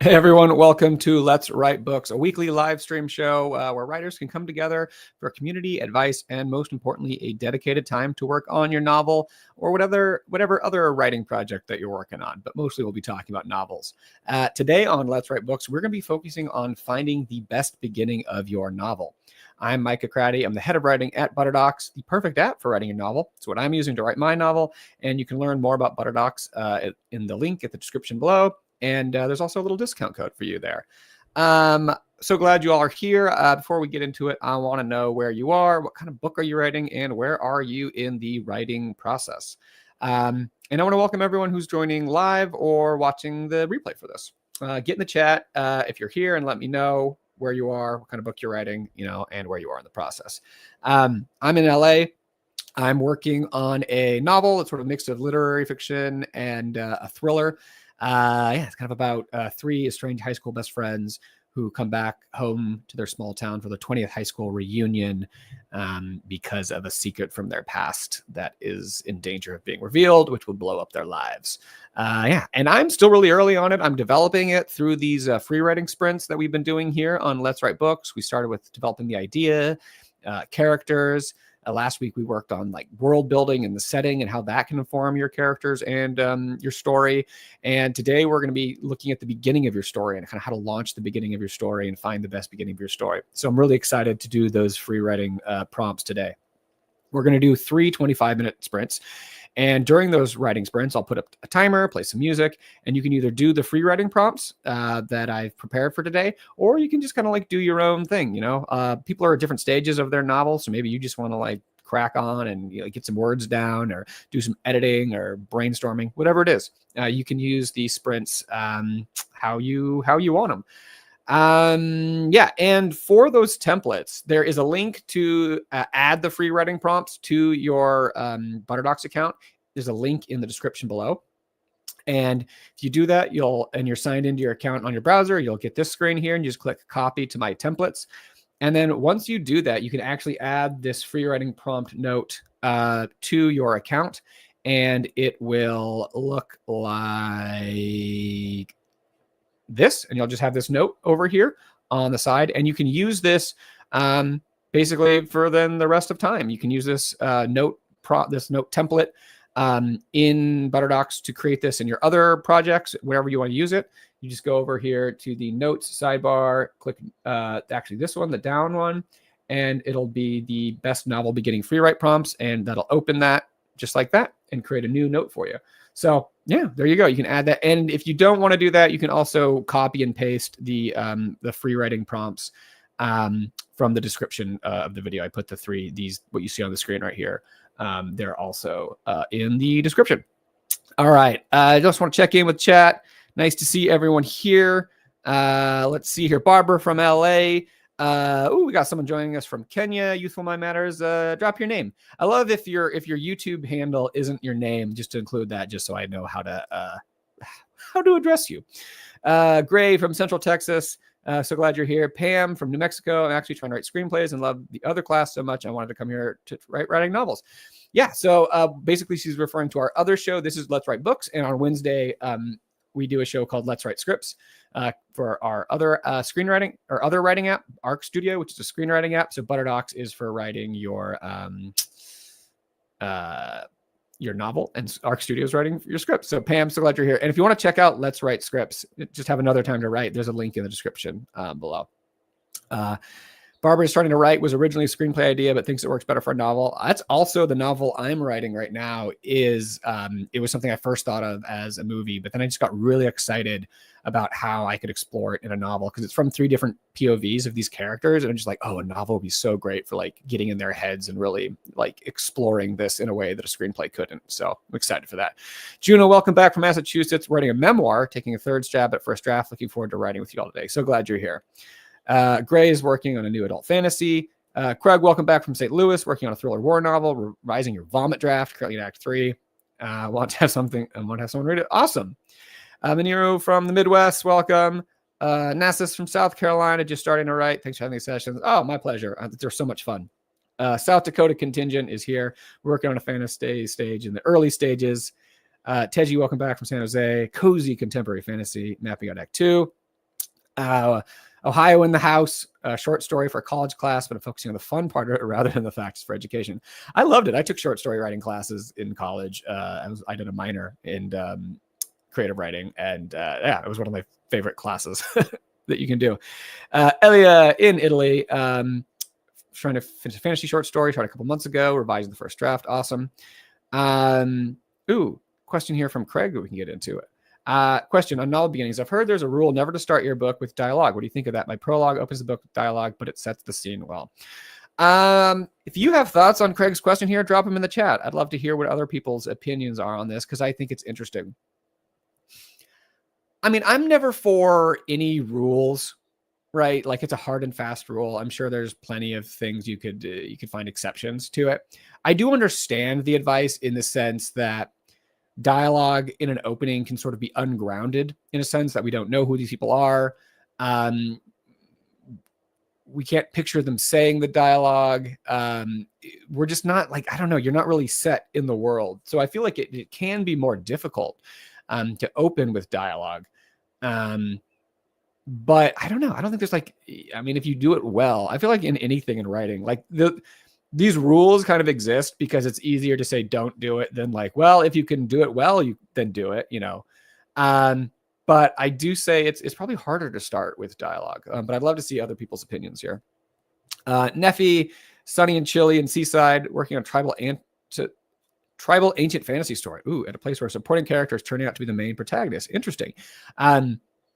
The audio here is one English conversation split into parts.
Hey everyone, welcome to Let's Write Books, a weekly live stream show where writers can come together for community advice and, most importantly, a dedicated time to work on your novel or whatever other writing project that you're working on. But mostly we'll be talking about novels. Today on Let's Write Books, we're going to be focusing on finding the best beginning of your novel. I'm Micah Craddy. I'm the head of writing at Butterdocs, the perfect app for writing a novel. It's what I'm using to write my novel, and you can learn more about Butterdocs in the link at the description below. And there's also a little discount code for you there. So glad you all are here. Before we get into it, I want to know where you are, what kind of book are you writing, and where are you in the writing process? And I want to welcome everyone who's joining live or watching the replay for this. Get in the chat if you're here and let me know where you are, what kind of book you're writing, and where you are in the process. I'm in LA. I'm working on a novel. It's sort of a mix of literary fiction and a thriller. It's kind of about three estranged high school best friends who come back home to their small town for the 20th high school reunion because of a secret from their past that is in danger of being revealed, which will blow up their lives. And I'm still really early on it. I'm developing it through these free writing sprints that we've been doing here on Let's Write Books. We started with developing the idea, characters. Last week, we worked on like world building and the setting and how that can inform your characters and your story. And today we're going to be looking at the beginning of your story and kind of how to launch the beginning of your story and find the best beginning of your story. So I'm really excited to do those free writing prompts today. We're going to do 3 25-minute sprints. And during those writing sprints, I'll put up a timer, play some music, and you can either do the free writing prompts that I've prepared for today, or you can just kind of like do your own thing. People are at different stages of their novel. So maybe you just want to like crack on and get some words down or do some editing or brainstorming, whatever it is. You can use these sprints how you want them. And for those templates, there is a link to add the free writing prompts to your Butterdocs account. There's a link in the description below. And if you do that, you're signed into your account on your browser, you'll get this screen here and you just click copy to my templates. And then once you do that, you can actually add this free writing prompt note to your account, and it will look like this, and you'll just have this note over here on the side, and you can use this basically for then the rest of time. You can use this note template in Butterdocs to create this in your other projects, wherever you want to use it. You just go over here to the notes sidebar, click actually this one, the down one, and it'll be the best novel beginning free write prompts, and that'll open that just like that and create a new note for you. So yeah, there you go. You can add that. And if you don't want to do that, you can also copy and paste the free writing prompts from the description of the video. I put what you see on the screen right here. They're also in the description. All right. I just want to check in with chat. Nice to see everyone here. Let's see here. Barbara from LA. We got someone joining us from Kenya. Youthful Mind Matters. Drop your name. I love if your YouTube handle isn't your name, just to include that, just so I know how to address you. Gray from Central Texas. So glad you're here. Pam from New Mexico. I'm actually trying to write screenplays and love the other class so much. I wanted to come here to writing novels. Yeah. So basically, she's referring to our other show. This is Let's Write Books, and on Wednesday, we do a show called Let's Write Scripts for our other screenwriting or other writing app, Arc Studio, which is a screenwriting app. So Butterdocs is for writing your novel, and Arc Studio is writing your script. So Pam, so glad you're here. And if you want to check out Let's Write Scripts, just have another time to write, there's a link in the description below. Barbara is starting to write, was originally a screenplay idea, but thinks it works better for a novel. That's also the novel I'm writing right now. It was something I first thought of as a movie, but then I just got really excited about how I could explore it in a novel, because it's from 3 different POVs of these characters. And I'm just like, a novel would be so great for like getting in their heads and really like exploring this in a way that a screenplay couldn't. So I'm excited for that. Juno, welcome back from Massachusetts, writing a memoir, taking a 3rd stab at first draft. Looking forward to writing with you all today. So glad you're here. Gray is working on a new adult fantasy. Craig, welcome back from St. Louis, working on a thriller war novel, revising your vomit draft, currently in Act 3. Want to have someone read it. Awesome. Maniro from the Midwest, welcome. Nassus from South Carolina, just starting to write. Thanks for having these sessions. Oh, my pleasure. They're so much fun. South Dakota contingent is here, working on a fantasy stage in the early stages. Teji, welcome back from San Jose. Cozy contemporary fantasy, mapping out Act 2. Ohio in the House, a short story for a college class, but I'm focusing on the fun part of it rather than the facts for education. I loved it. I took short story writing classes in college. I did a minor in creative writing, and it was one of my favorite classes that you can do. Elia in Italy, trying to finish a fantasy short story, tried a couple months ago, revising the first draft. Awesome. Question here from Craig that we can get into it. Question on novel beginnings. I've heard there's a rule never to start your book with dialogue. What do you think of that? My prologue opens the book with dialogue, but it sets the scene well. If you have thoughts on Craig's question here, drop them in the chat. I'd love to hear what other people's opinions are on this, because I think it's interesting. I mean, I'm never for any rules, right? Like, it's a hard and fast rule. I'm sure there's plenty of things you could find exceptions to it. I do understand the advice in the sense that dialogue in an opening can sort of be ungrounded, in a sense that we don't know who these people are. We can't picture them saying the dialogue. We're just not, like, I don't know, you're not really set in the world. So I feel like it can be more difficult to open with dialogue. But I don't know. I don't think there's if you do it well, I feel like in anything in writing, like these rules kind of exist because it's easier to say don't do it than if you can do it well, then do it, But I do say it's probably harder to start with dialogue. But I'd love to see other people's opinions here. Neffy, Sunny and Chilly and Seaside, working on tribal ancient fantasy story. Ooh, at a place where supporting characters turning out to be the main protagonist. Interesting.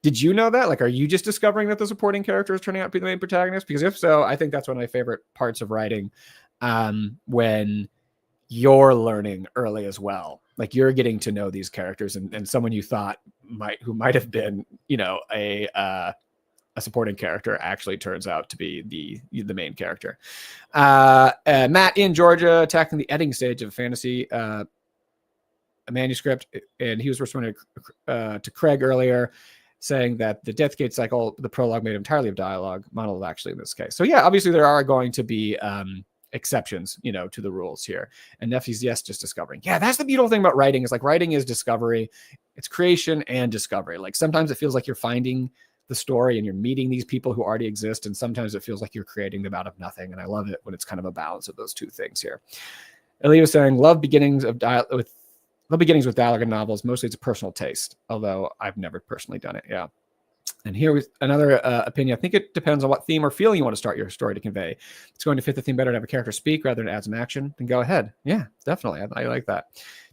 Did you know that? Are you just discovering that the supporting character is turning out to be the main protagonist? Because if so, I think that's one of my favorite parts of writing, when you're learning early as well. Like, you're getting to know these characters, and someone you thought who might have been, a supporting character actually turns out to be the main character. Matt in Georgia, attacking the editing stage of fantasy, a manuscript, and he was responding to Craig earlier, saying that the Deathgate cycle, the prologue made entirely of dialogue, monologue actually in this case. So yeah, obviously there are going to be exceptions, to the rules here. And Neffy's, yes, just discovering. Yeah, that's the beautiful thing about writing, is writing is discovery. It's creation and discovery. Sometimes it feels like you're finding the story and you're meeting these people who already exist, and sometimes it feels like you're creating them out of nothing. And I love it when it's kind of a balance of those two things here. Elia was saying, love beginnings with dialogue in novels. Mostly it's a personal taste, although I've never personally done it. Yeah. And here with another opinion. I think it depends on what theme or feeling you want to start your story to convey. If it's going to fit the theme better to have a character speak rather than add some action, then go ahead. Yeah, definitely. I like that.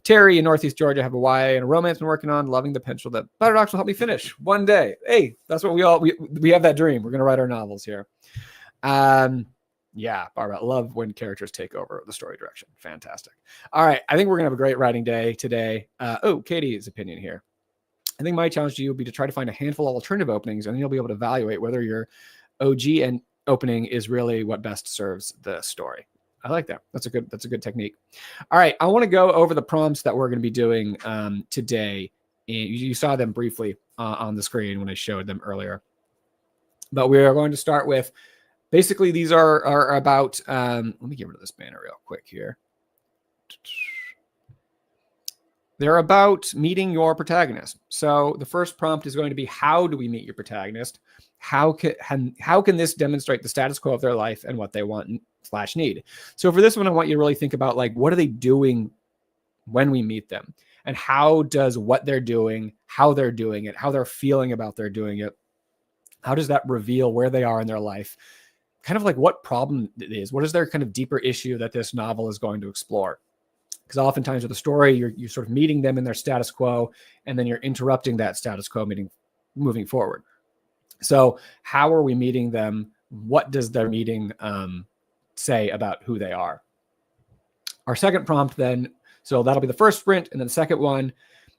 Terry in Northeast Georgia, have a YA and a romance I'm working on, loving the potential that Butterdocs will help me finish one day. Hey, that's what we have that dream. We're going to write our novels here. Yeah, Barbara, love when characters take over the story direction. Fantastic. All right, I think we're going to have a great writing day today. Katie's opinion here. I think my challenge to you will be to try to find a handful of alternative openings, and then you'll be able to evaluate whether your OG and opening is really what best serves the story. I like that. That's a good technique. All right, I want to go over the prompts that we're going to be doing today. You saw them briefly on the screen when I showed them earlier, but we are going to start with, basically, these are about, let me get rid of this banner real quick here. They're about meeting your protagonist. So the first prompt is going to be, how do we meet your protagonist? How can this demonstrate the status quo of their life and what they want/need? So for this one, I want you to really think about, what are they doing when we meet them? And how does what they're doing, how they're doing it, how they're feeling about they're doing it, how does that reveal where they are in their life? Kind of what problem it is. What is their kind of deeper issue that this novel is going to explore? Because oftentimes with a story, you're sort of meeting them in their status quo, and then you're interrupting that status quo moving forward. So how are we meeting them? What does their meeting say about who they are? Our second prompt then, so that'll be the first sprint, and then the second one,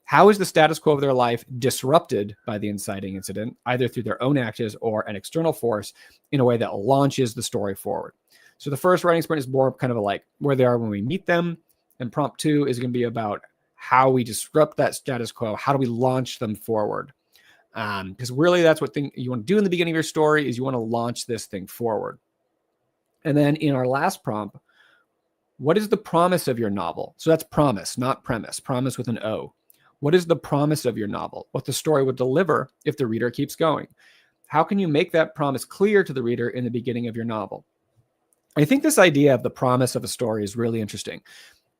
how is the status quo of their life disrupted by the inciting incident, either through their own actions or an external force, in a way that launches the story forward? So the first writing sprint is more kind of where they are when we meet them. And prompt 2 is going to be about how we disrupt that status quo. How do we launch them forward? Because really that's what you want to do in the beginning of your story, is you want to launch this thing forward. And then in our last prompt, what is the promise of your novel? So that's promise, not premise. Promise with an O. What is the promise of your novel? What the story would deliver if the reader keeps going? How can you make that promise clear to the reader in the beginning of your novel? I think this idea of the promise of a story is really interesting,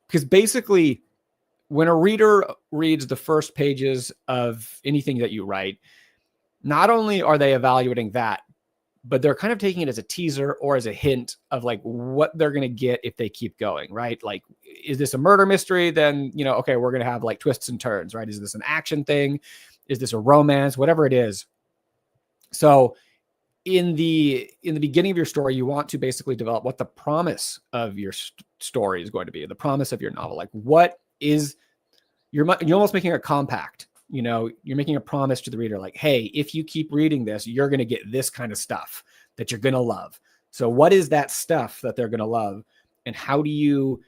because basically when a reader reads the first pages of anything that you write, not only are they evaluating that, but they're kind of taking it as a teaser or as a hint of like what they're going to get if they keep going, right? Like, is this a murder mystery? Then, okay, we're going to have like twists and turns, right? Is this an action thing? Is this a romance? Whatever it is. So in the beginning of your story, you want to basically develop what the promise of your story is going to be, the promise of your novel. Like, what is, you're almost making a compact. You're making a promise to the reader, like, hey, if you keep reading this, you're going to get this kind of stuff that you're going to love. So what is that stuff that they're going to love? And how do you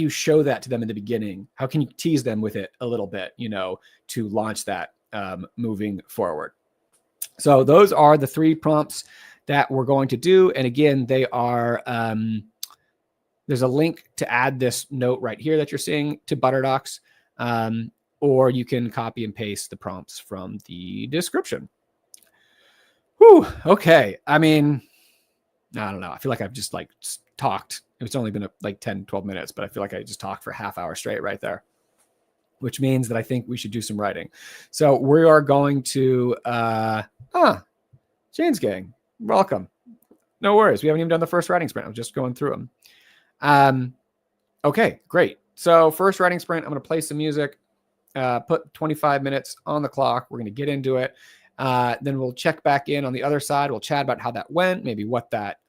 show that to them in the beginning? How can you tease them with it a little bit, to launch that moving forward? So those are the 3 prompts that we're going to do. And again, they are, there's a link to add this note right here that you're seeing to Butterdocs. Or you can copy and paste the prompts from the description. Whew, okay. I mean, I don't know. I feel like I've just talked. It's only been like 10, 12 minutes, but I feel like I just talked for a half hour straight right there, which means that I think we should do some writing. So we are going to, Jane's gang, welcome. No worries. We haven't even done the first writing sprint. I'm just going through them. Okay, great. So first writing sprint, I'm going to play some music. Put 25 minutes on the clock. We're going to get into it. Then we'll check back in on the other side. We'll chat about how that went, maybe what that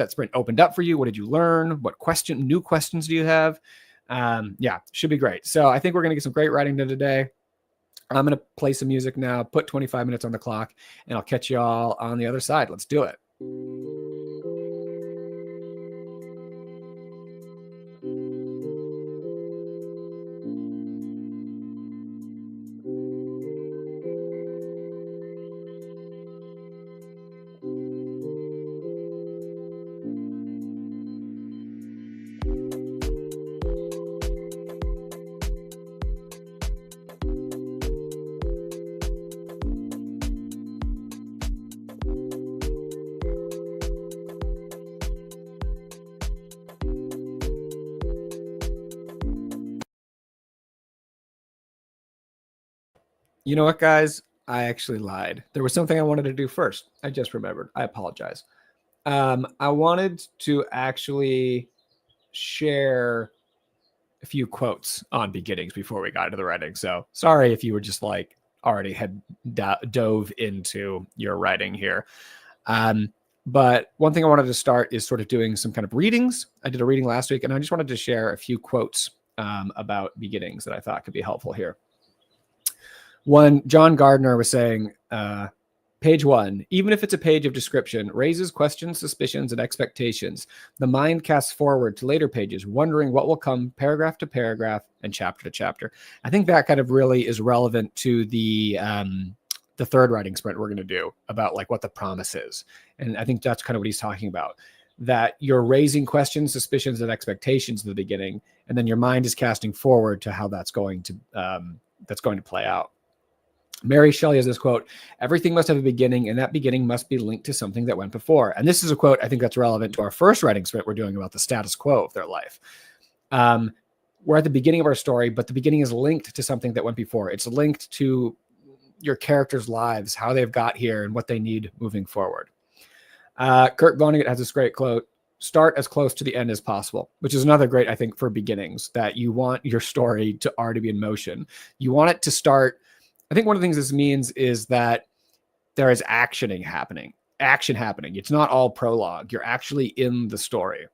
sprint opened up for you. What did you learn? What new questions do you have? Should be great. So I think we're going to get some great writing done today. I'm going to play some music now, put 25 minutes on the clock, and I'll catch you all on the other side. Let's do it. You know what, guys? I actually lied. There was something I wanted to do first. I just remembered. I apologize. I wanted to actually share a few quotes on beginnings before we got into the writing. So sorry if you were just like already had dove into your writing here. But one thing I wanted to start is sort of doing some kind of readings. I did a reading last week, and I just wanted to share a few quotes about beginnings that I thought could be helpful here. One, John Gardner was saying, page 1, even if it's a page of description, raises questions, suspicions, and expectations. The mind casts forward to later pages, wondering what will come paragraph to paragraph and chapter to chapter. I think that kind of really is relevant to the third writing sprint we're going to do about like what the promise is. And I think that's kind of what he's talking about, that you're raising questions, suspicions, and expectations in the beginning, and then your mind is casting forward to how that's going to play out. Mary Shelley has this quote, everything must have a beginning, and that beginning must be linked to something that went before. And this is a quote I think that's relevant to our first writing sprint we're doing about the status quo of their life. We're at the beginning of our story, but the beginning is linked to something that went before. It's linked to your characters' lives, how they've got here, and what they need moving forward. Kurt Vonnegut has this great quote, start as close to the end as possible, which is another great, I think, for beginnings, that you want your story to already be in motion. You want it to start. I think one of the things this means is that there is action happening. It's not all prologue. You're actually in the story.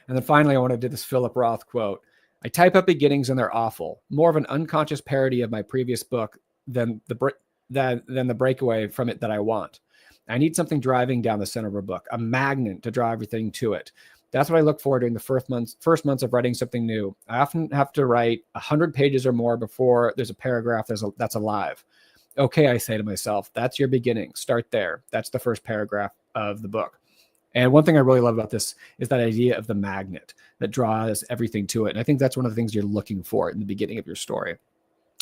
And then finally, I want to do this Philip Roth quote. I type up beginnings and they're awful. More of an unconscious parody of my previous book than the breakaway from it that I want. I need something driving down the center of a book, a magnet to draw everything to it. That's what I look for during the first months of writing something new. I often have to write 100 pages or more before there's a paragraph that's alive. Okay, I say to myself, that's your beginning. Start there. That's the first paragraph of the book. And one thing I really love about this is that idea of the magnet that draws everything to it. And I think that's one of the things you're looking for in the beginning of your story,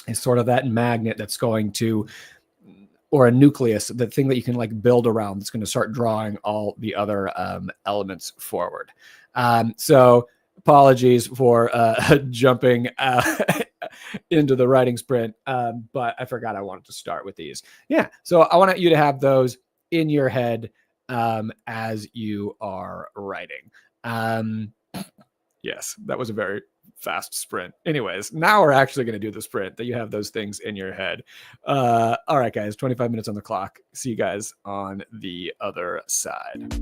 is sort of that magnet that's going to or a nucleus, the thing that you can like build around that's going to start drawing all the other elements forward. So apologies for jumping into the writing sprint, but I forgot I wanted to start with these. Yeah, so I want you to have those in your head as you are writing. Yes, that was a very fast sprint. Anyways, now we're actually going to do the sprint that you have those things in your head. All right, guys, 25 minutes on the clock. See you guys on the other side.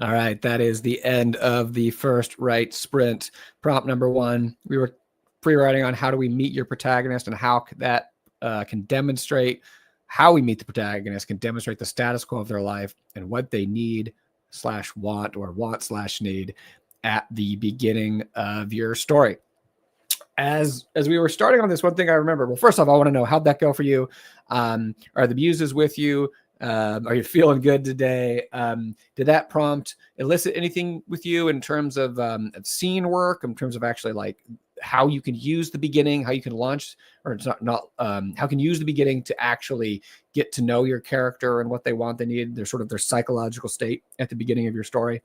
All right, that is the end of the first write sprint. Prompt number 1, we were pre-writing on how do we meet your protagonist and how that can demonstrate how we meet the protagonist, can demonstrate the status quo of their life and what they need / want or want / need at the beginning of your story. As we were starting on this, one thing I remember, well, first off, I want to know, how'd that go for you? Are the muses with you? Are you feeling good today? Did that prompt elicit anything with you in terms of scene work, in terms of actually like how you can use the beginning, how you can launch, or it's not how can you use the beginning to actually get to know your character and what they want, they need, their sort of their psychological state at the beginning of your story?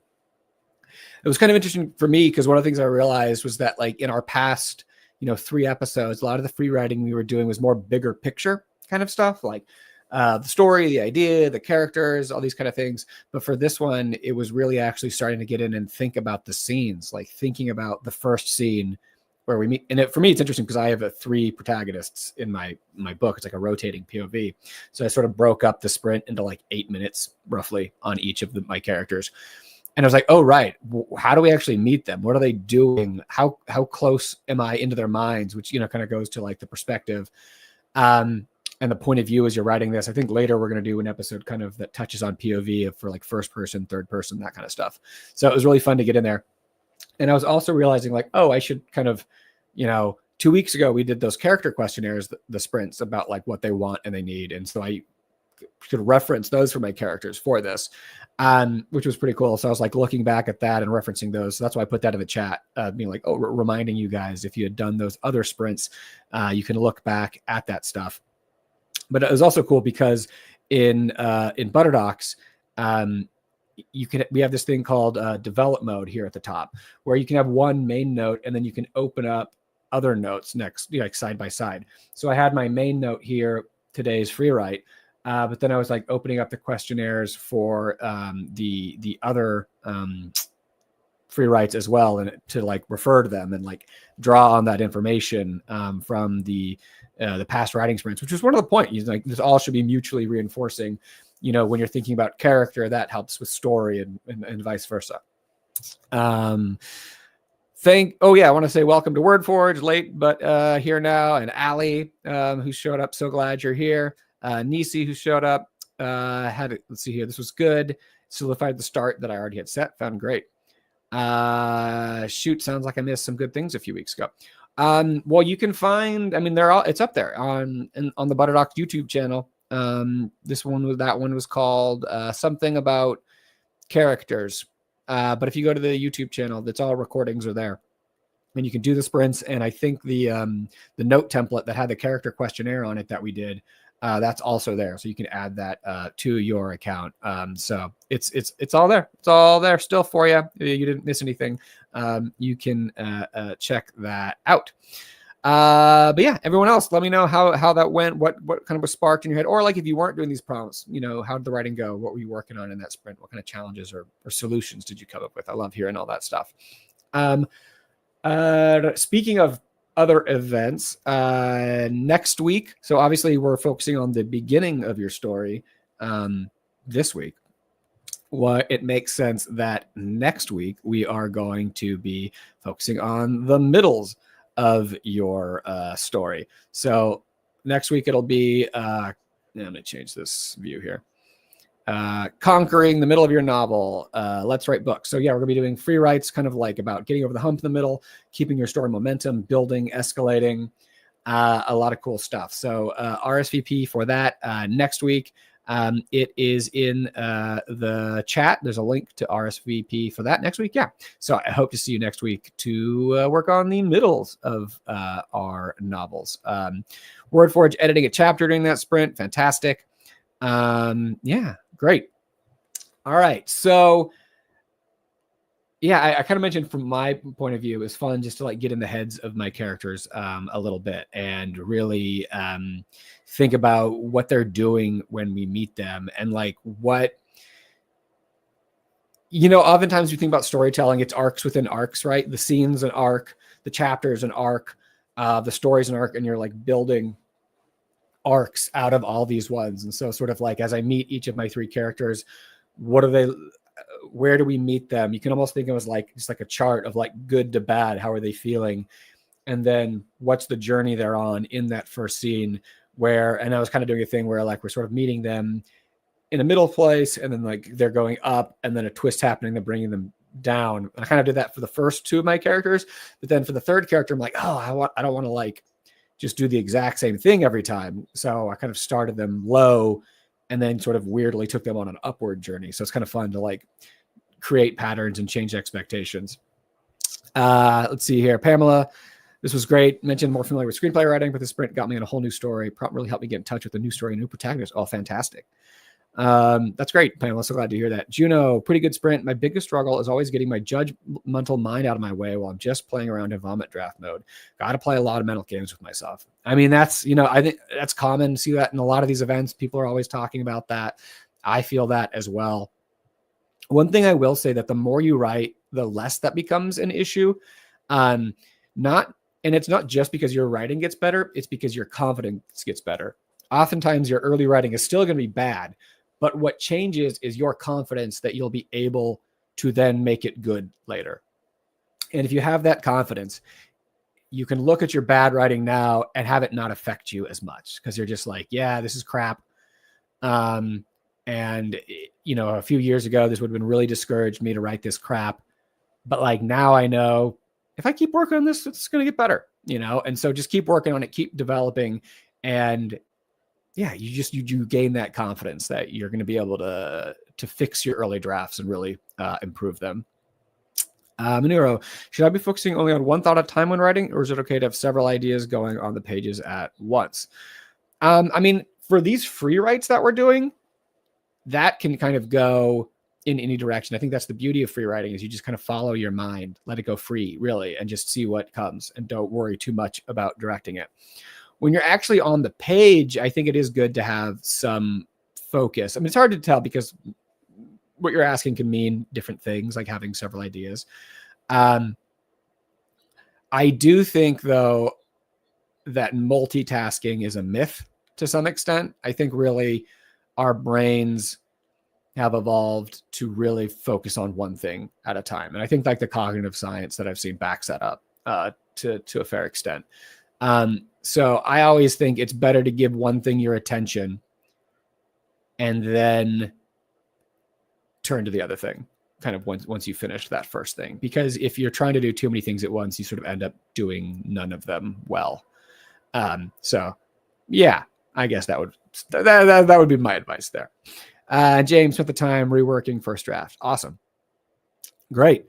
It was kind of interesting for me because one of the things I realized was that, like, in our past, 3 episodes, a lot of the free writing we were doing was more bigger picture kind of stuff, like the story, the idea, the characters, all these kind of things. But for this one, it was really actually starting to get in and think about the scenes, like thinking about the first scene where we meet. And for me, it's interesting because I have 3 protagonists in my book. It's like a rotating POV. So I sort of broke up the sprint into like 8 minutes roughly on each of my characters. And I was like, oh, right. How do we actually meet them? What are they doing? How close am I into their minds? Which, kind of goes to like the perspective and the point of view as you're writing this. I think later we're going to do an episode kind of that touches on POV for like first person, third person, that kind of stuff. So it was really fun to get in there. And I was also realizing like, oh, I should kind of, 2 weeks ago, we did those character questionnaires, the sprints about like what they want and they need. And so I could reference those for my characters for this, which was pretty cool. So I was like looking back at that and referencing those. So that's why I put that in the chat, being like, oh, reminding you guys, if you had done those other sprints, you can look back at that stuff. But it was also cool because in Butterdocs, we have this thing called develop mode here at the top, where you can have one main note and then you can open up other notes next, like side by side. So I had my main note here, today's free write, but then I was like opening up the questionnaires for the other free writes as well, and to like refer to them and like draw on that information from the past writing sprints, which was one of the points. Like, this all should be mutually reinforcing. When you're thinking about character, that helps with story and vice versa. I want to say welcome to WordForge, late but here now, and Ali who showed up. So glad you're here. Nisi who showed up. Let's see here. This was good. Solidified the start that I already had set. Found great. Shoot, sounds like I missed some good things a few weeks ago. Well, you can find, it's up there on the Butterdocs YouTube channel. That one was called something about characters. But if you go to the YouTube channel, that's all recordings are there, and you can do the sprints. And I think the note template that had the character questionnaire on it that we did, that's also there. So you can add that to your account. So it's all there. It's all there still for you. You didn't miss anything. You can check that out. But yeah, everyone else, let me know how that went, what kind of was sparked in your head, or like if you weren't doing these prompts, how did the writing go? What were you working on in that sprint? What kind of challenges or solutions did you come up with? I love hearing all that stuff. Speaking of other events, next week, so obviously we're focusing on the beginning of your story this week. Well, it makes sense that next week we are going to be focusing on the middles of your story. So next week it'll be I'm going to change this view here. Conquering the middle of your novel. Let's write books. So yeah, we're gonna be doing free writes, kind of like about getting over the hump in the middle, keeping your story momentum, building, escalating, a lot of cool stuff. So RSVP for that next week. It is in the chat. There's a link to RSVP for that next week. Yeah. So I hope to see you next week to work on the middles of our novels. WordForge editing a chapter during that sprint. Fantastic. Yeah, great. All right. So yeah, I kind of mentioned from my point of view, it was fun just to like get in the heads of my characters a little bit and really think about what they're doing when we meet them, and like what, oftentimes you think about storytelling, it's arcs within arcs, right? The scene's an arc, the chapter's an arc, the story's an arc, and you're like building arcs out of all these ones. And so sort of like, as I meet each of my 3 characters, what are they, where do we meet them? You can almost think of it as like just like a chart of like good to bad. How are they feeling? And then what's the journey they're on in that first scene and I was kind of doing a thing where like we're sort of meeting them in a middle place and then like they're going up and then a twist happening that bringing them down. And I kind of did that for the first two of my characters, but then for the third character, I'm like, oh, I don't want to like just do the exact same thing every time. So I kind of started them low and then sort of weirdly took them on an upward journey. So it's kind of fun to like create patterns and change expectations. Let's see here. Pamela, this was great. Mentioned more familiar with screenplay writing, but the sprint got me in a whole new story. Really helped me get in touch with a new story, a new protagonist. Oh, fantastic. That's great, Pamela. So glad to hear that. Juno, pretty good sprint. My biggest struggle is always getting my judgmental mind out of my way while I'm just playing around in vomit draft mode. Got to play a lot of mental games with myself. I mean, that's, I think that's common. See that in a lot of these events. People are always talking about that. I feel that as well. One thing I will say that the more you write, the less that becomes an issue. And it's not just because your writing gets better. It's because your confidence gets better. Oftentimes your early writing is still going to be bad, but what changes is your confidence that you'll be able to then make it good later. And if you have that confidence, you can look at your bad writing now and have it not affect you as much because you're just like, yeah, this is crap. And a few years ago, this would have been really discouraged me to write this crap. But like now I know if I keep working on this, it's going to get better, and so just keep working on it, keep developing. And yeah, you gain that confidence that you're going to be able to fix your early drafts and really improve them. Manuro, should I be focusing only on one thought at a time when writing, or is it okay to have several ideas going on the pages at once? I mean, for these free writes that we're doing, that can kind of go in any direction. I think that's the beauty of free writing is you just kind of follow your mind, let it go free, really, and just see what comes and don't worry too much about directing it. When you're actually on the page, I think it is good to have some focus. I mean, it's hard to tell because what you're asking can mean different things, like having several ideas. I do think, though, that multitasking is a myth to some extent. I think really our brains have evolved to really focus on one thing at a time. And I think like the cognitive science that I've seen backs that up to a fair extent. So I always think it's better to give one thing your attention and then turn to the other thing kind of once you finish that first thing. Because if you're trying to do too many things at once, you sort of end up doing none of them well. So yeah, I guess that would be my advice there. James spent the time reworking first draft. Awesome. Great.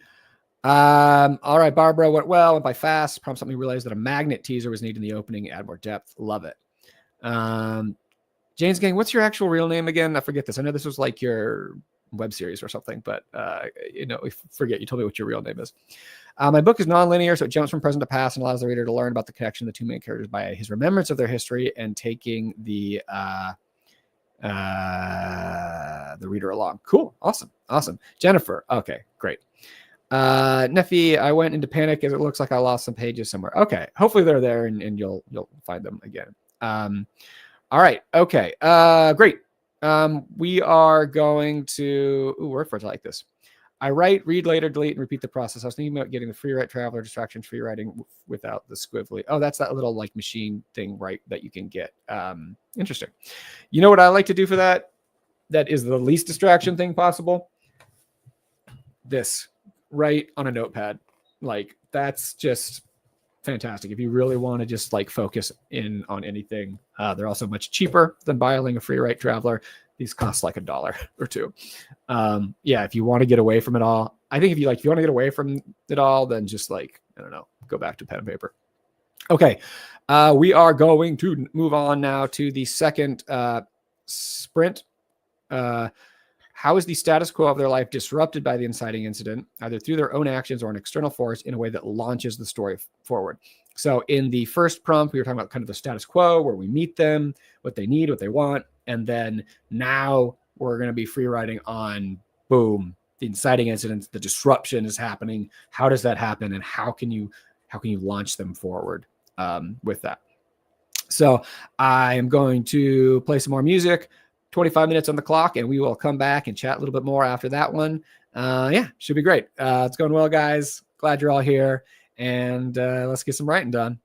All right, Barbara, went by fast. Prompt something realized that a magnet teaser was needed in the opening. Add more depth. Love it. James Gang, what's your actual real name again? I forget this. I know this was like your web series or something, but forget. You told me what your real name is. My book is non-linear, so it jumps from present to past and allows the reader to learn about the connection of the two main characters by his remembrance of their history and taking the reader along. Cool. Awesome. Jennifer. Okay, great. Neffy, I went into panic as it looks like I lost some pages somewhere. Okay. Hopefully they're there and you'll find them again. All right. Okay. Great. We are going to, word for it like this. I write, read later, delete, and repeat the process. I was thinking about getting the free write traveler distractions free writing without the squiggly. Oh, that's that little like machine thing, right? That you can get. Interesting. You know what I like to do for that? That is the least distraction thing possible. This, write on a notepad. Like that's just fantastic. If you really want to just like focus in on anything, they're also much cheaper than buying a free write traveler. These cost like $1 or $2. Yeah, if you want to get away from it all, I think if you want to get away from it all, then just like, I don't know, go back to pen and paper. Okay. We are going to move on now to the second sprint. How is the status quo of their life disrupted by the inciting incident, either through their own actions or an external force in a way that launches the story forward? So in the first prompt, we were talking about kind of the status quo, where we meet them, what they need, what they want. And then now we're going to be free writing on, boom, the inciting incident, the disruption is happening. How does that happen? And how can you launch them forward with that? So I am going to play some more music. 25 minutes on the clock, and we will come back and chat a little bit more after that one. Yeah, should be great. It's going well, guys. Glad you're all here, and let's get some writing done.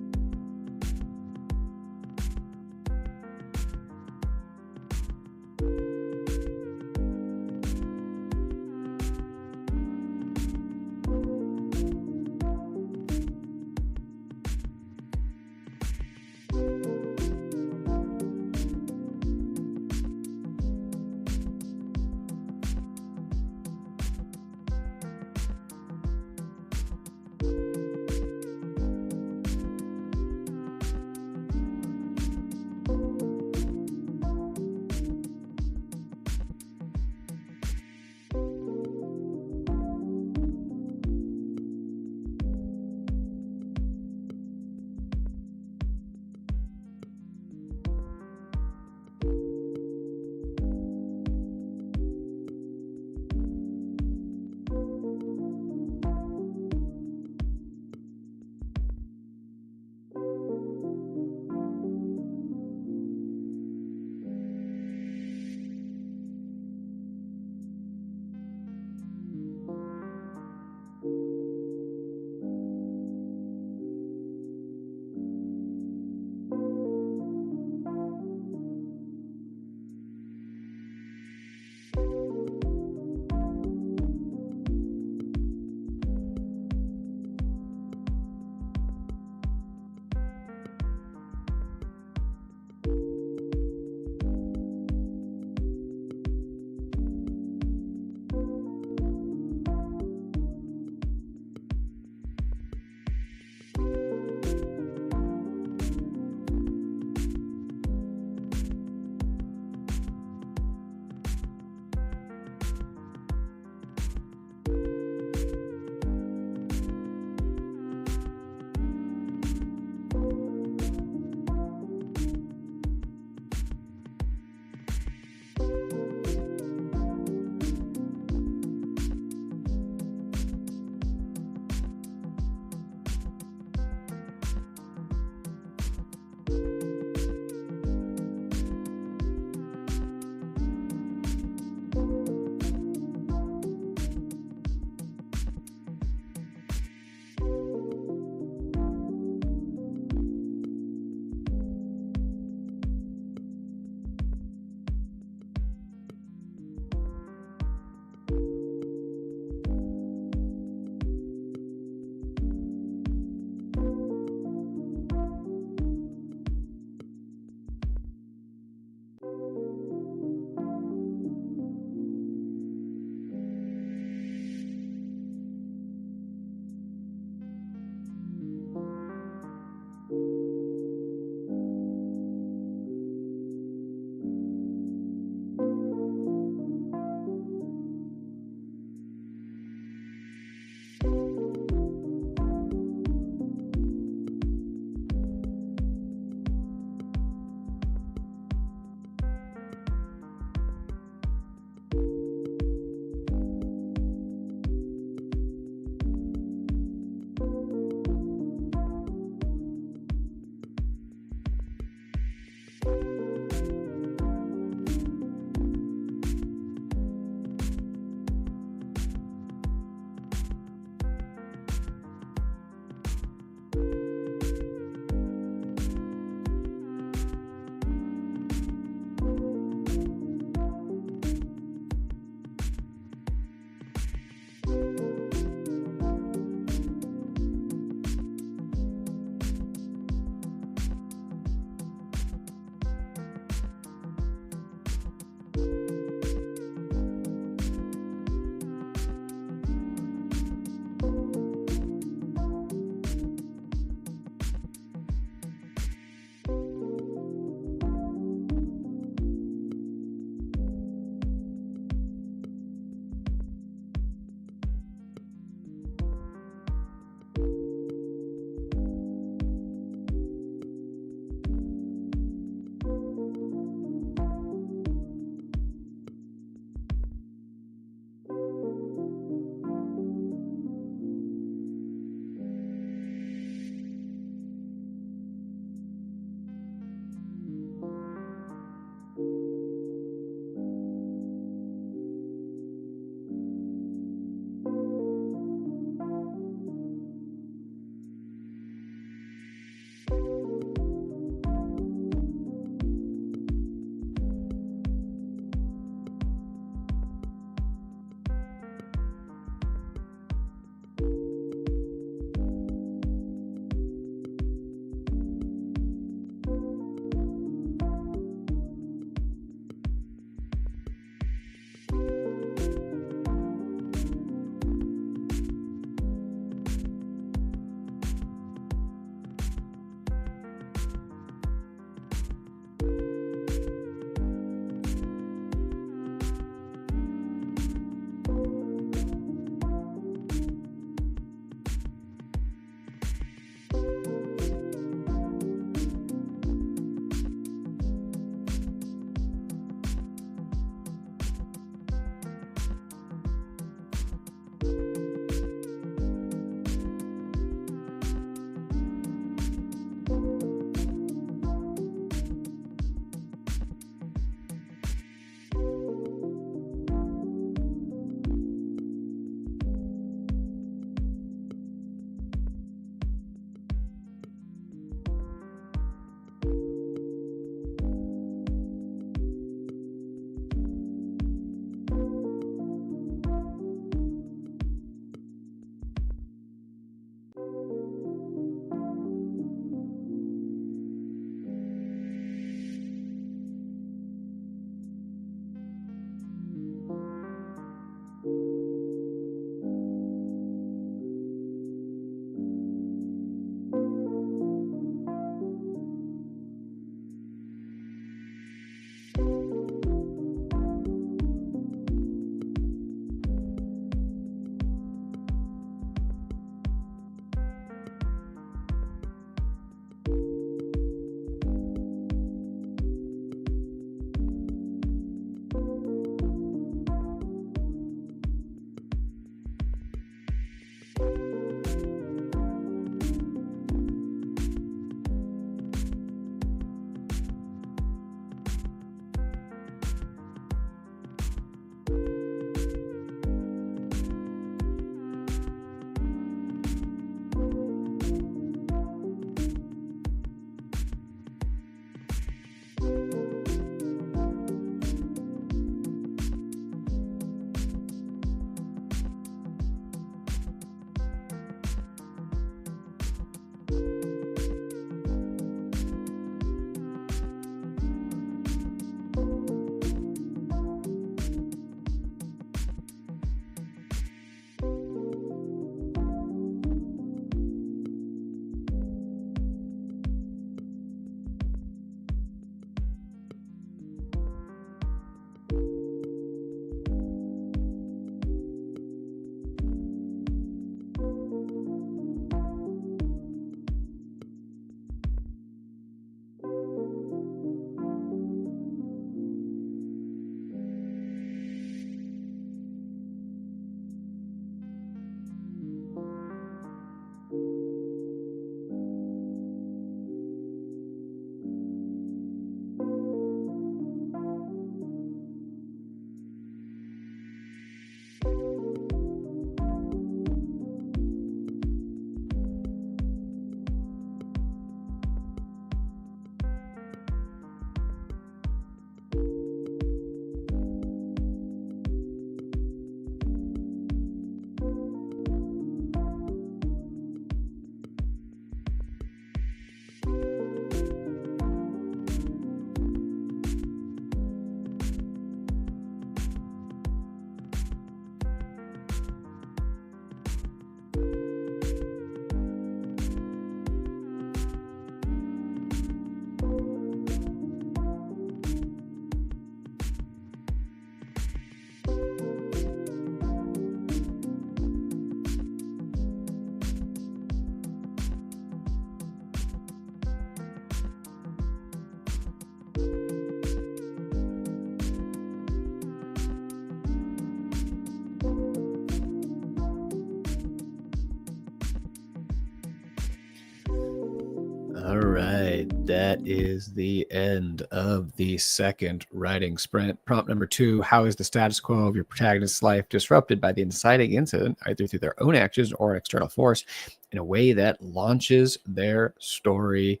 That is the end of the second writing sprint. Prompt number 2, how is the status quo of your protagonist's life disrupted by the inciting incident, either through their own actions or an external force, in a way that launches their story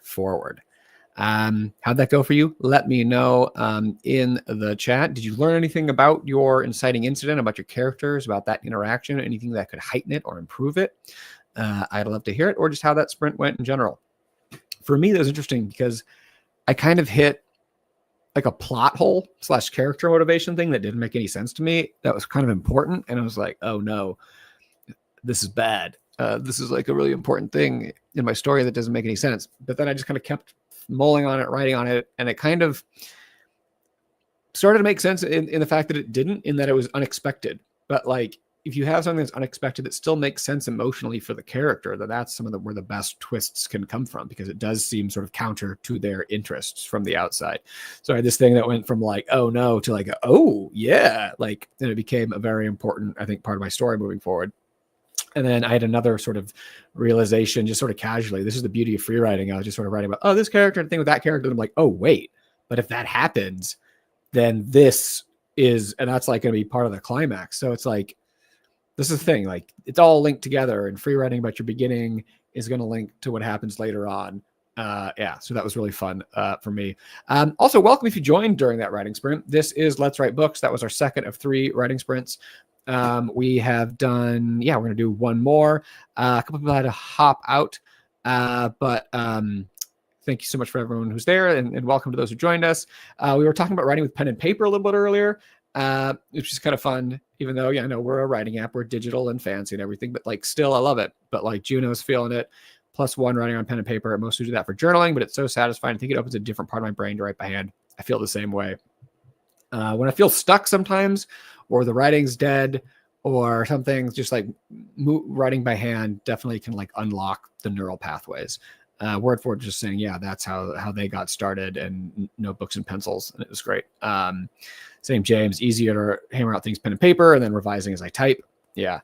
forward? How'd that go for you? Let me know in the chat. Did you learn anything about your inciting incident, about your characters, about that interaction, anything that could heighten it or improve it? I'd love to hear it, or just how that sprint went in general. For me, that was interesting because I kind of hit like a plot hole / character motivation thing that didn't make any sense to me. That was kind of important. And I was like, oh no, this is bad. This is like a really important thing in my story that doesn't make any sense. But then I just kind of kept mulling on it, writing on it. And it kind of started to make sense in the fact that it didn't, in that it was unexpected. But like, if you have something that's unexpected that still makes sense emotionally for the character, that's some of where the best twists can come from, because it does seem sort of counter to their interests from the outside. So I had this thing that went from like, oh no, to like, oh yeah, like, and it became a very important, I think, part of my story moving forward. And then I had another sort of realization, just sort of casually. This is the beauty of free writing. I was just sort of writing about, oh, this character and thing with that character. And I'm like, oh wait, but if that happens, then this is, and that's like going to be part of the climax. So it's like, this is the thing, like it's all linked together, and free writing about your beginning is going to link to what happens later on. Yeah, so that was really fun for me. Also, welcome if you joined during that writing sprint. This is Let's Write Books. That was our second of 3 writing sprints. We have done, we're going to do one more. A couple people had to hop out, but thank you so much for everyone who's there, and welcome to those who joined us. We were talking about writing with pen and paper a little bit earlier. Which is kind of fun, even though, I know we're a writing app, we're digital and fancy and everything, but like still I love it. But like Juno's feeling it. +1 writing on pen and paper. I mostly do that for journaling, but it's so satisfying. I think it opens a different part of my brain to write by hand. I feel the same way. When I feel stuck sometimes, or the writing's dead, or something, just like writing by hand definitely can like unlock the neural pathways. Word for it, just saying, that's how they got started, and notebooks and pencils, and it was great. Same James, easier to hammer out things pen and paper, and then revising as I type. Yeah.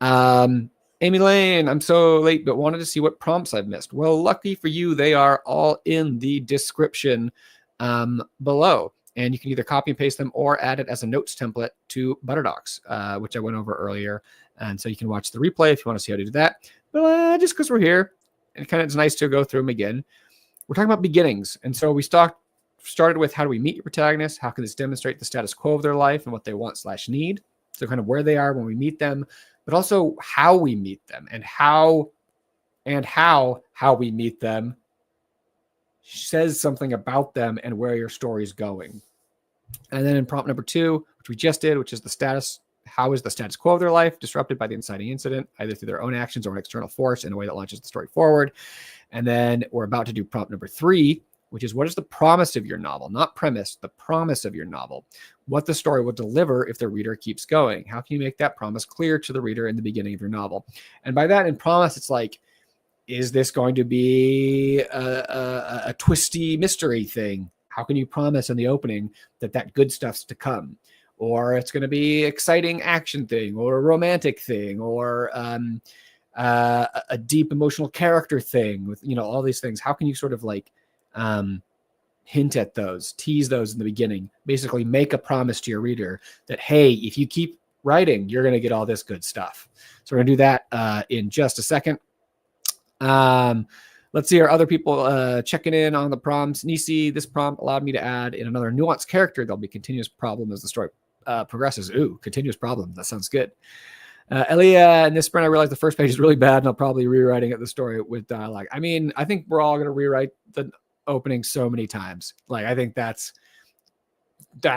Amy Lane, I'm so late, but wanted to see what prompts I've missed. Well, lucky for you, they are all in the description below, and you can either copy and paste them or add it as a notes template to Butterdocs, which I went over earlier. And so you can watch the replay if you want to see how to do that. But just because we're here, and it's nice to go through them again. We're talking about beginnings. And so we started with, how do we meet your protagonist? How can this demonstrate the status quo of their life and what they want / need? So kind of where they are when we meet them, but also how we meet them, and how we meet them says something about them and where your story is going. And then in prompt number 2, which we just did, which is how is the status quo of their life disrupted by the inciting incident, either through their own actions or an external force, in a way that launches the story forward. And then we're about to do prompt number 3, which is, what is the promise of your novel? Not premise, the promise of your novel. What the story will deliver if the reader keeps going. How can you make that promise clear to the reader in the beginning of your novel? And by that, in promise, it's like, is this going to be a twisty mystery thing? How can you promise in the opening that good stuff's to come? Or it's going to be exciting action thing, or a romantic thing, or a deep emotional character thing with, all these things. How can you sort of like hint at those, tease those in the beginning, basically make a promise to your reader that, hey, if you keep writing, you're going to get all this good stuff. So we're going to do that in just a second. Let's see our other people checking in on the prompts. Nisi, this prompt allowed me to add in another nuanced character. There'll be continuous problem as the story progresses. Ooh, continuous problem. That sounds good. Elia, in this sprint, I realized the first page is really bad, and I'll probably rewriting it the story with dialogue. I mean, I think we're all going to rewrite the opening so many times. Like, I think that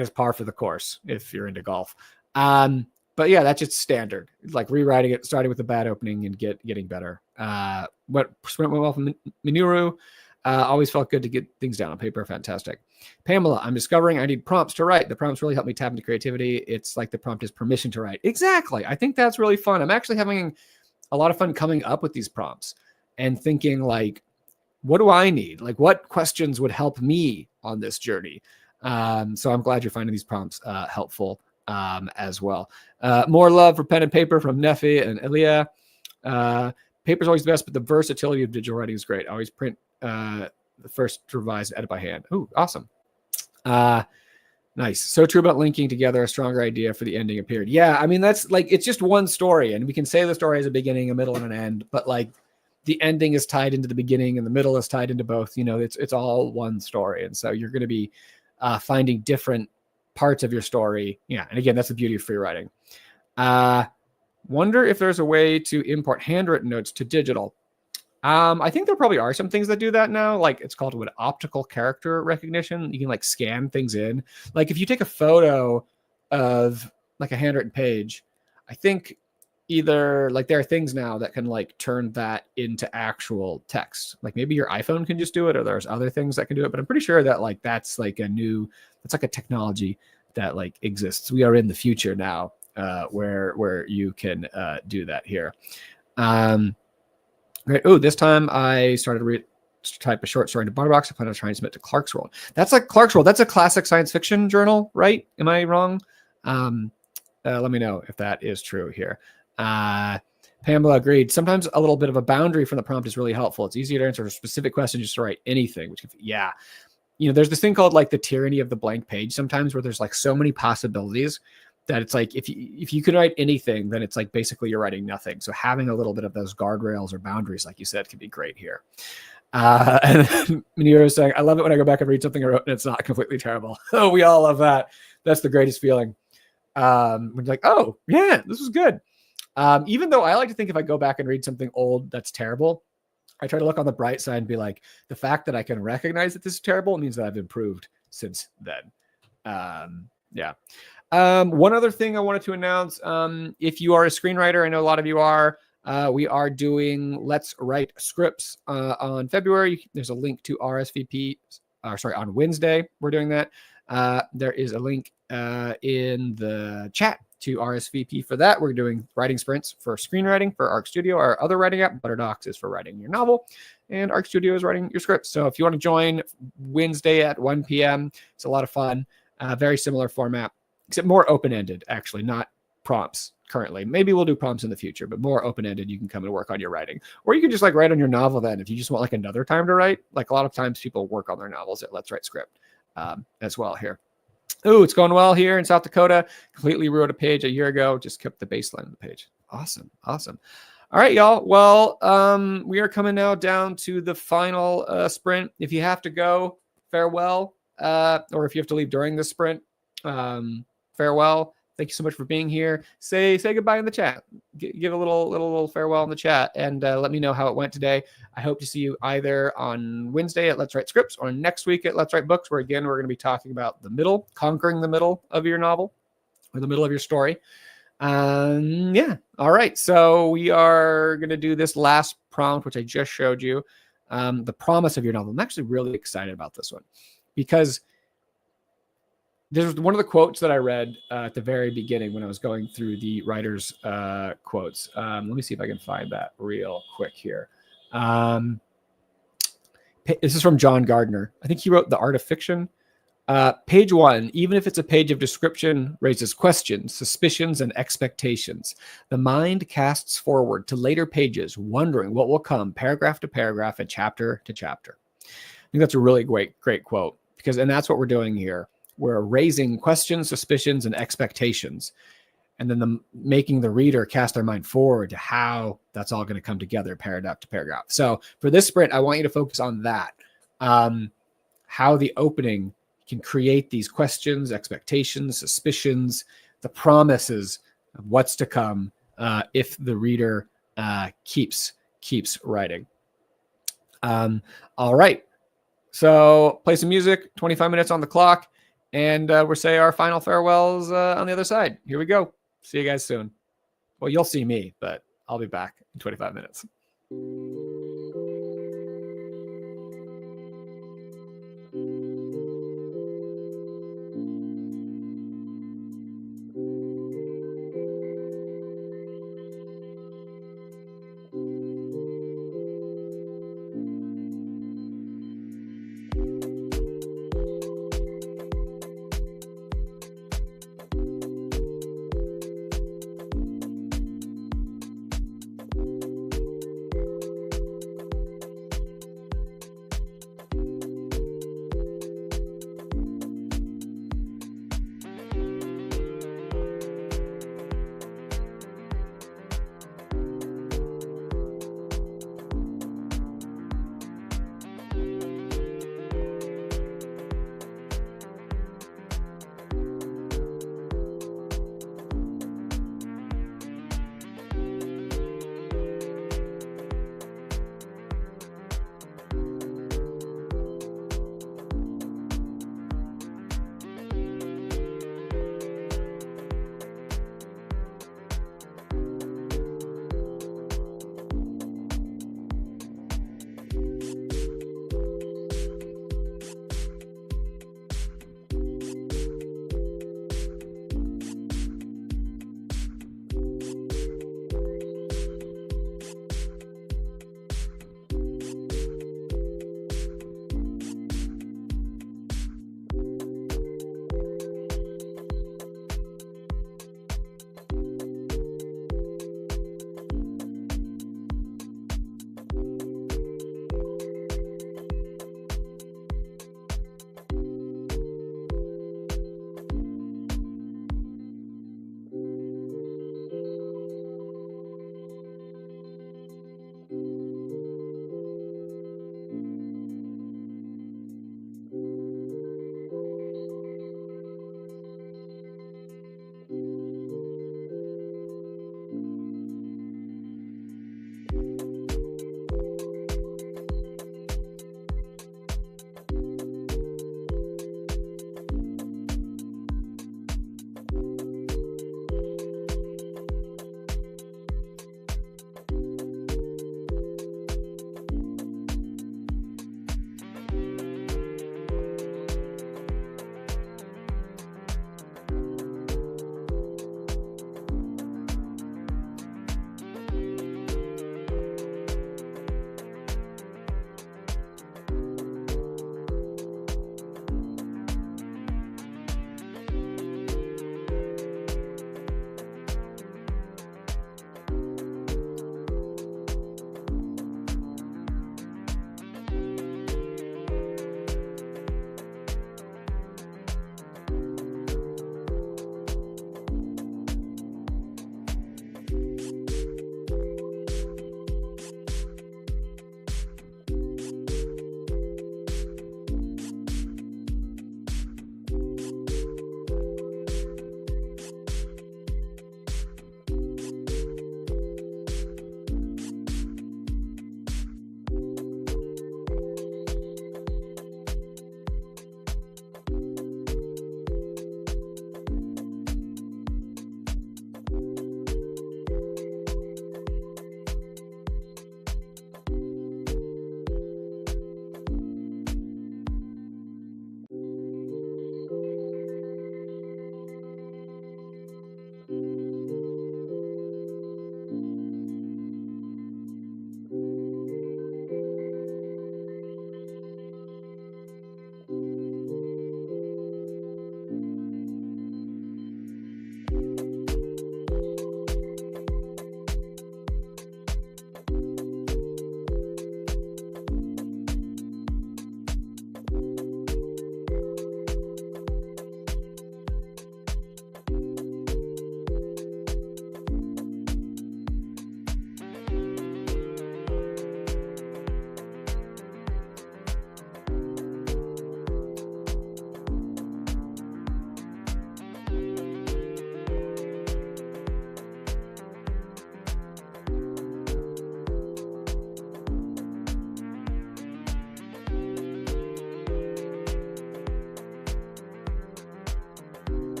is par for the course if you're into golf. But yeah, that's just standard. Like rewriting it, starting with a bad opening and getting better. What went well from Minoru. Always felt good to get things down on paper. Fantastic. Pamela, I'm discovering I need prompts to write. The prompts really help me tap into creativity. It's like the prompt is permission to write. Exactly. I think that's really fun. I'm actually having a lot of fun coming up with these prompts and thinking like, what do I need? Like, what questions would help me on this journey? So I'm glad you're finding these prompts helpful as well. More love for pen and paper from Nefi and Elia. Paper's always the best, but the versatility of digital writing is great. I always print the first revised edit by hand. Ooh, awesome. Nice. So true about linking together a stronger idea for the ending appeared. Yeah, I mean, that's like, it's just one story, and we can say the story has a beginning, a middle, and an end, but like the ending is tied into the beginning and the middle is tied into both. You know, it's all one story. And so you're going to be finding different parts of your story. Yeah. And again, that's the beauty of free writing. Wonder if there's a way to import handwritten notes to digital. I think there probably are some things that do that now. Like it's called optical character recognition. You can like scan things in. Like if you take a photo of like a handwritten page, I think either like there are things now that can like turn that into actual text. Like maybe your iPhone can just do it, or there's other things that can do it. But I'm pretty sure that like that's like a technology that like exists. We are in the future now, where you can do that here. Great. Oh, this time I started to type a short story into Butterbox. I plan on trying to submit to Clark's World. That's like Clark's World. That's a classic science fiction journal, right? Am I wrong? Let me know if that is true here. Pamela agreed. Sometimes a little bit of a boundary from the prompt is really helpful. It's easier to answer a specific question just to write anything, which, yeah. You know, there's this thing called like the tyranny of the blank page sometimes, where there's like so many possibilities that it's like if you could write anything, then it's like basically you're writing nothing. So having a little bit of those guardrails or boundaries, like you said, can be great here. And Manira was saying, I love it when I go back and read something I wrote and it's not completely terrible. Oh, we all love that. That's the greatest feeling. When you're like, oh yeah, this was good. Even though I like to think if I go back and read something old that's terrible, I try to look on the bright side and be like, the fact that I can recognize that this is terrible means that I've improved since then. Yeah. One other thing I wanted to announce, if you are a screenwriter, I know a lot of you are, we are doing Let's Write Scripts on February. There's a link to RSVP, on Wednesday, we're doing that. There is a link in the chat to RSVP for that. We're doing writing sprints for screenwriting for Arc Studio, our other writing app. ButterDocs is for writing your novel, and Arc Studio is writing your scripts. So if you want to join Wednesday at 1 p.m., it's a lot of fun. Very similar format, except more open-ended, actually, not prompts currently. Maybe we'll do prompts in the future, but more open-ended. You can come and work on your writing. Or you can just like write on your novel then if you just want like another time to write. Like a lot of times people work on their novels at Let's Write Script as well here. Oh, it's going well here in South Dakota. Completely rewrote a page a year ago. Just kept the baseline of the page. Awesome. Awesome. All right, y'all. Well, we are coming now down to the final sprint. If you have to go, farewell. Or if you have to leave during the sprint, farewell. Thank you so much for being here. Say goodbye in the chat. Give a little farewell in the chat, and let me know how it went today. I hope to see you either on Wednesday at Let's Write Scripts or next week at Let's Write Books, where again we're going to be talking about the middle, conquering the middle of your novel or the middle of your story. Yeah. All right. So we are going to do this last prompt, which I just showed you, the promise of your novel. I'm actually really excited about this one because there's one of the quotes that I read at the very beginning when I was going through the writer's quotes. Let me see if I can find that real quick here. This is from John Gardner. I think he wrote The Art of Fiction. Page 1, even if it's a page of description, raises questions, suspicions, and expectations. The mind casts forward to later pages, wondering what will come paragraph to paragraph and chapter to chapter. I think that's a really great quote and that's what we're doing here. We're raising questions, suspicions, and expectations, and then making the reader cast their mind forward to how that's all going to come together paragraph to paragraph. So for this sprint, I want you to focus on that, how the opening can create these questions, expectations, suspicions, the promises of what's to come if the reader keeps writing. All right. So play some music, 25 minutes on the clock. And we'll say our final farewells on the other side. Here we go. See you guys soon. Well, you'll see me, but I'll be back in 25 minutes.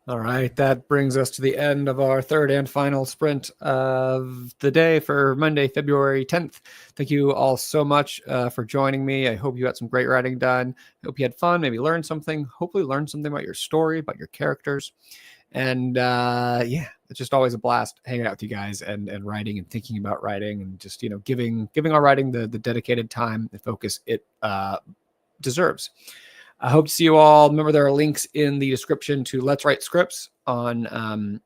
All right, that brings us to the end of our third and final sprint of the day for Monday, February 10th. Thank you all so much for joining me. I hope you got some great writing done. I hope you had fun, maybe learned something, hopefully learned something about your story, about your characters. And yeah, it's just always a blast hanging out with you guys and writing and thinking about writing and just, giving our writing the dedicated time and focus it deserves. I hope to see you all. Remember, there are links in the description to Let's Write Scripts on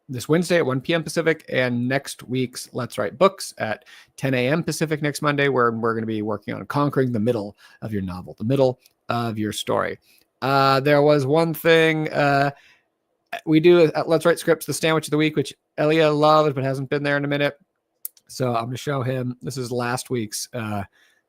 this Wednesday at 1 p.m. Pacific and next week's Let's Write Books at 10 a.m. Pacific next Monday, where we're going to be working on conquering the middle of your novel, the middle of your story. There was one thing we do at Let's Write Scripts, the sandwich of the week, which Elia loved but hasn't been there in a minute. So I'm going to show him. This is last week's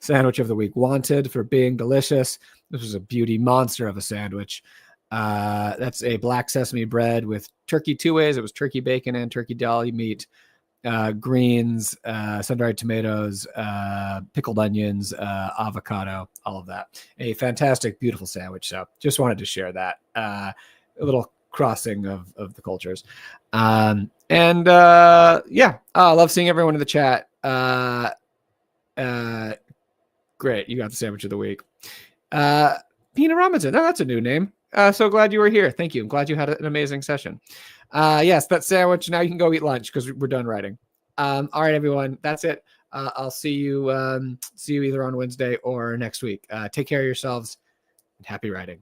sandwich of the week. Wanted for being delicious. This was a beauty monster of a sandwich. That's a black sesame bread with turkey two ways. It was turkey bacon and turkey deli meat, greens, sun-dried tomatoes, pickled onions, avocado, all of that. A fantastic, beautiful sandwich. So just wanted to share that. A little crossing of the cultures. Yeah, I love seeing everyone in the chat. Great. You got the sandwich of the week. Pina Robinson. Oh, that's a new name. So glad you were here. Thank you. I'm glad you had an amazing session. Yes, that sandwich. Now you can go eat lunch because we're done writing. All right, everyone. That's it. I'll see you either on Wednesday or next week. Take care of yourselves and happy writing.